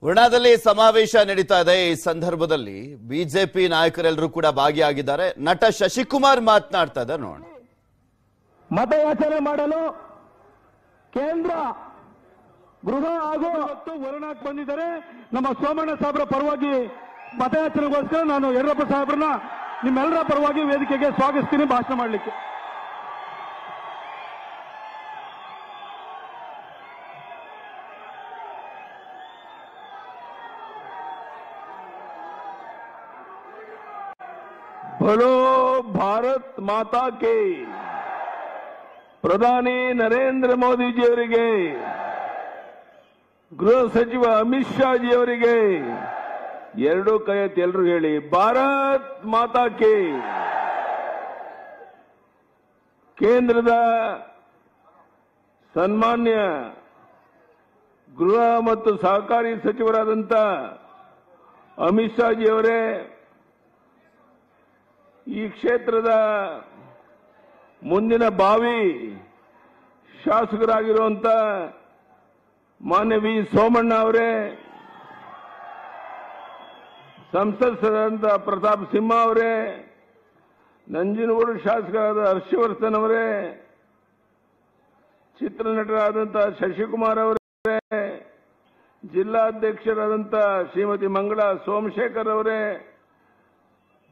ವರುಣಾದಲ್ಲಿ ಸಮಾವೇಶ ನಡೀತಾ ಇದೆ। ಈ ಸಂದರ್ಭದಲ್ಲಿ ಬಿಜೆಪಿ ನಾಯಕರೆಲ್ಲರೂ ಕೂಡ ಭಾಗಿಯಾಗಿದ್ದಾರೆ। ನಟ ಶಶಿಕುಮಾರ್ ಮಾತನಾಡ್ತಾ ಇದ್ದಾರೆ ನೋಡಿ। ಮತಯಾಚನೆ ಮಾಡಲು ಕೇಂದ್ರ ಗೃಹ ಹಾಗೂ ವರುಣಾಕ್ ಬಂದಿದ್ದಾರೆ। ನಮ್ಮ ಸೋಮಣ್ಣ ಸಾಹೇಬರ ಪರವಾಗಿ ಮತಯಾಚನೆಗೋಸ್ಕರ ನಾನು ಯಡಿಯೂರಪ್ಪ ಸಾಹೇಬರನ್ನ ನಿಮ್ಮೆಲ್ಲರ ಪರವಾಗಿ ವೇದಿಕೆಗೆ ಸ್ವಾಗತಿಸ್ತೀನಿ ಭಾಷಣ ಮಾಡಲಿಕ್ಕೆ। बोलो भारत माता के ಪ್ರಧಾನಿ ನರೇಂದ್ರ ಮೋದಿಜಿ ಅವರಿಗೆ, ಗೃಹ ಸಚಿವ ಅಮಿತ್ ಶಾ ಜಿ ಅವರಿಗೆ ಎರಡೂ ಕೈ ಎತ್ತಿ ಎಲ್ಲರೂ ಹೇಳಿ ಭಾರತ್ ಮಾತಾ ಕೆ। ಕೇಂದ್ರದ ಸನ್ಮಾನ್ಯ ಗೃಹ ಮತ್ತು ಸಹಕಾರಿ ಸಚಿವರಾದಂಥ ಅಮಿತ್ ಶಾ ಜಿ ಅವರೇ, ಈ ಕ್ಷೇತ್ರದ ಮುಂದಿನ ಭಾವಿ ಶಾಸಕರಾಗಿರುವಂತ ಮಾನ್ಯ ವಿ ಸೋಮಣ್ಣ ಅವರೇ, ಸಂಸದರಾದಂಥ ಪ್ರತಾಪ್ ಸಿಂಹ ಅವರೇ, ನಂಜನಗೂಡು ಶಾಸಕರಾದ ಹರ್ಷವರ್ಧನ್ ಅವರೇ, ಚಿತ್ರನಟರಾದಂಥ ಶಶಿಕುಮಾರ್ ಅವರೇ, ಜಿಲ್ಲಾಧ್ಯಕ್ಷರಾದಂಥ ಶ್ರೀಮತಿ ಮಂಗಳಾ ಸೋಮಶೇಖರ್ ಅವರೇ,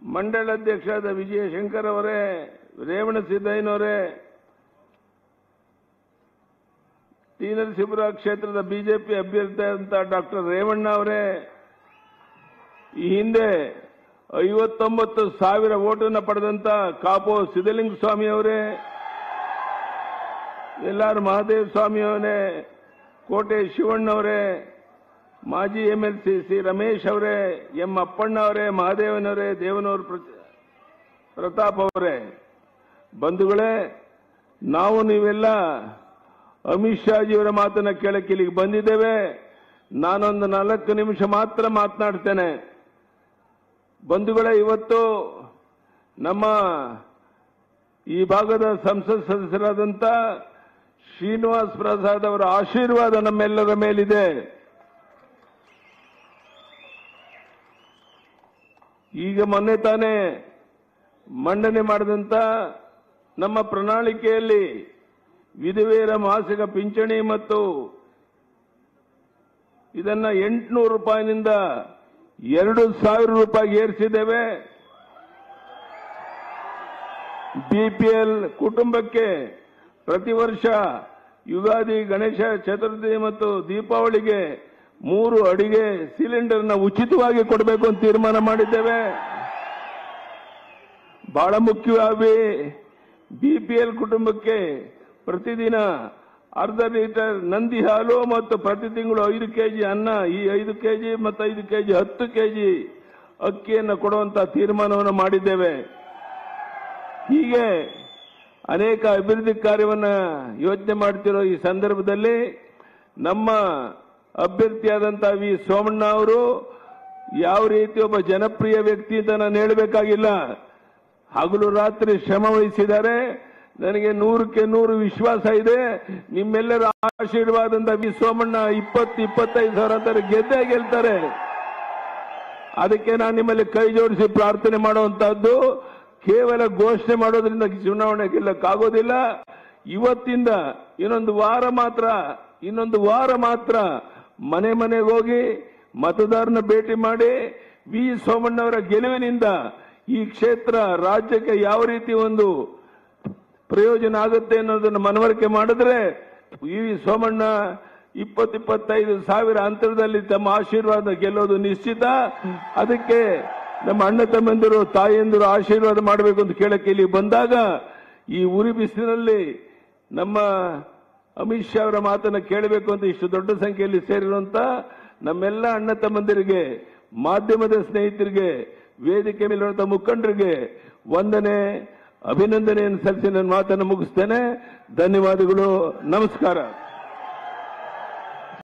ಮಂಡಲಾಧ್ಯಕ್ಷರಾದ ವಿಜಯಶಂಕರ್ ಅವರೇ, ರೇವಣಸಿದ್ದಯ್ಯನವರೇ, ಟಿ ನರಸೀಪುರ ಕ್ಷೇತ್ರದ ಬಿಜೆಪಿ ಅಭ್ಯರ್ಥಿಯಾದಂಥ ಡಾಕ್ಟರ್ ರೇವಣ್ಣ ಅವರೇ, ಈ ಹಿಂದೆ 59,000 ಓಟನ್ನು ಪಡೆದಂತ ಕಾಪು ಸಿದ್ದಲಿಂಗ ಸ್ವಾಮಿ ಅವರೇ, ಎಲ್ಲಾರು ಮಹಾದೇವ ಸ್ವಾಮಿ ಅವರೇ, ಕೋಟೆ ಶಿವಣ್ಣವರೇ, ಮಾಜಿ ಎಂಎಲ್ಸಿ ಸಿ ರಮೇಶ್ ಅವರೇ, ಎಂ ಅಪ್ಪಣ್ಣ ಅವರೇ, ಮಹಾದೇವನವರೇ, ದೇವನೂರು ಪ್ರತಾಪ್ ಅವರೇ, ಬಂಧುಗಳೇ, ನಾವು ನೀವೆಲ್ಲ ಅಮಿತ್ ಶಾ ಜಿಯವರ ಮಾತನ್ನ ಕೇಳಕ್ಕೆ ಇಲ್ಲಿಗೆ ಬಂದಿದ್ದೇವೆ। ನಾನೊಂದು 4 ನಿಮಿಷ ಮಾತ್ರ ಮಾತನಾಡ್ತೇನೆ। ಬಂಧುಗಳೇ, ಇವತ್ತು ನಮ್ಮ ಈ ಭಾಗದ ಸಂಸತ್ ಸದಸ್ಯರಾದಂಥ ಶ್ರೀನಿವಾಸ್ ಪ್ರಸಾದ್ ಅವರ ಆಶೀರ್ವಾದ ನಮ್ಮೆಲ್ಲರ ಮೇಲಿದೆ। ಈಗ ಮೊನ್ನೆ ತಾನೇ ಮಂಡನೆ ಮಾಡಿದಂತ ನಮ್ಮ ಪ್ರಣಾಳಿಕೆಯಲ್ಲಿ ವಿಧವೆಯರ ಮಾಸಿಕ ಪಿಂಚಣಿ ಮತ್ತು ಇದನ್ನ 800 ರೂಪಾಯಿನಿಂದ 2,000 ರೂಪಾಯಿಗೆ ಏರಿಸಿದ್ದೇವೆ। ಬಿಪಿಎಲ್ ಕುಟುಂಬಕ್ಕೆ ಪ್ರತಿ ವರ್ಷ ಯುಗಾದಿ, ಗಣೇಶ ಚತುರ್ಥಿ ಮತ್ತು ದೀಪಾವಳಿಗೆ 3 ಅಡಿಗೆ ಸಿಲಿಂಡರ್ನ ಉಚಿತವಾಗಿ ಕೊಡಬೇಕು ಅಂತ ತೀರ್ಮಾನ ಮಾಡಿದ್ದೇವೆ। ಬಹಳ ಮುಖ್ಯವಾಗಿ ಬಿಪಿಎಲ್ ಕುಟುಂಬಕ್ಕೆ ಪ್ರತಿದಿನ ಅರ್ಧ ಲೀಟರ್ ನಂದಿ ಹಾಲು ಮತ್ತು ಪ್ರತಿ ತಿಂಗಳು 5 ಕೆಜಿ ಅನ್ನ, ಈ 5 ಕೆಜಿ ಮತ್ತು 5 ಕೆಜಿ 10 ಕೆಜಿ ಅಕ್ಕಿಯನ್ನು ಕೊಡುವಂತ ತೀರ್ಮಾನವನ್ನು ಮಾಡಿದ್ದೇವೆ। ಹೀಗೆ ಅನೇಕ ಅಭಿವೃದ್ಧಿ ಕಾರ್ಯವನ್ನು ಯೋಚನೆ ಮಾಡ್ತಿರೋ ಈ ಸಂದರ್ಭದಲ್ಲಿ ನಮ್ಮ ಅಭ್ಯರ್ಥಿಯಾದಂಥ ವಿ ಸೋಮಣ್ಣ ಅವರು ಯಾವ ರೀತಿ ಒಬ್ಬ ಜನಪ್ರಿಯ ವ್ಯಕ್ತಿ ಅಂತ ನಾನು ಹೇಳಬೇಕಾಗಿಲ್ಲ, ಹಗಲು ರಾತ್ರಿ ಶ್ರಮ ವಹಿಸಿದ್ದಾರೆ। ನನಗೆ 100ಕ್ಕೆ 100 ವಿಶ್ವಾಸ ಇದೆ, ನಿಮ್ಮೆಲ್ಲರ ಆಶೀರ್ವಾದದಿಂದ ವಿ ಸೋಮಣ್ಣ 20-25 ಸಾವಿರ ಅಂತಾರೆ ಗೆದ್ದೇ ಗೆಲ್ತಾರೆ। ಅದಕ್ಕೆ ನಾನು ನಿಮ್ಮಲ್ಲಿ ಕೈ ಜೋಡಿಸಿ ಪ್ರಾರ್ಥನೆ ಮಾಡುವಂತಹದ್ದು, ಕೇವಲ ಘೋಷಣೆ ಮಾಡೋದ್ರಿಂದ ಚುನಾವಣೆ ಗೆಲ್ಲಕ್ಕಾಗೋದಿಲ್ಲ। ಇವತ್ತಿಂದ ಇನ್ನೊಂದು ವಾರ ಮಾತ್ರ ಮನೆ ಮನೆಗೆ ಹೋಗಿ ಮತದಾರನ ಭೇಟಿ ಮಾಡಿ ವಿ ಸೋಮಣ್ಣವರ ಗೆಲುವಿನಿಂದ ಈ ಕ್ಷೇತ್ರ ರಾಜ್ಯಕ್ಕೆ ಯಾವ ರೀತಿ ಒಂದು ಪ್ರಯೋಜನ ಆಗುತ್ತೆ ಅನ್ನೋದನ್ನು ಮನವರಿಕೆ ಮಾಡಿದ್ರೆ ವಿ ಸೋಮಣ್ಣ 20-25 ಸಾವಿರ ಅಂತರದಲ್ಲಿ ತಮ್ಮ ಆಶೀರ್ವಾದ ಗೆಲ್ಲೋದು ನಿಶ್ಚಿತ। ಅದಕ್ಕೆ ನಮ್ಮ ಅಣ್ಣ ತಮ್ಮಂದಿರು, ತಾಯಿಯಂದಿರು ಆಶೀರ್ವಾದ ಮಾಡಬೇಕು ಅಂತ ಕೇಳಕ್ಕೆ ಇಲ್ಲಿ ಬಂದಾಗ ಈ ಉರಿ ಬಿಸಿಲಿನಲ್ಲಿ ನಮ್ಮ ಅಮಿತ್ ಶಾ ಅವರ ಮಾತನ್ನು ಕೇಳಬೇಕು ಅಂತ ಇಷ್ಟು ದೊಡ್ಡ ಸಂಖ್ಯೆಯಲ್ಲಿ ಸೇರಿರುವಂತ ನಮ್ಮೆಲ್ಲ ಅಣ್ಣ ತಮ್ಮಂದಿರಿಗೆ, ಮಾಧ್ಯಮದ ಸ್ನೇಹಿತರಿಗೆ, ವೇದಿಕೆ ಮೇಲಿರುವಂತಹ ಮುಖಂಡರಿಗೆ ವಂದನೆ, ಅಭಿನಂದನೆಯನ್ನು ಸಲ್ಲಿಸಿ ನನ್ನ ಮಾತನ್ನು ಮುಗಿಸ್ತೇನೆ। ಧನ್ಯವಾದಗಳು, ನಮಸ್ಕಾರ।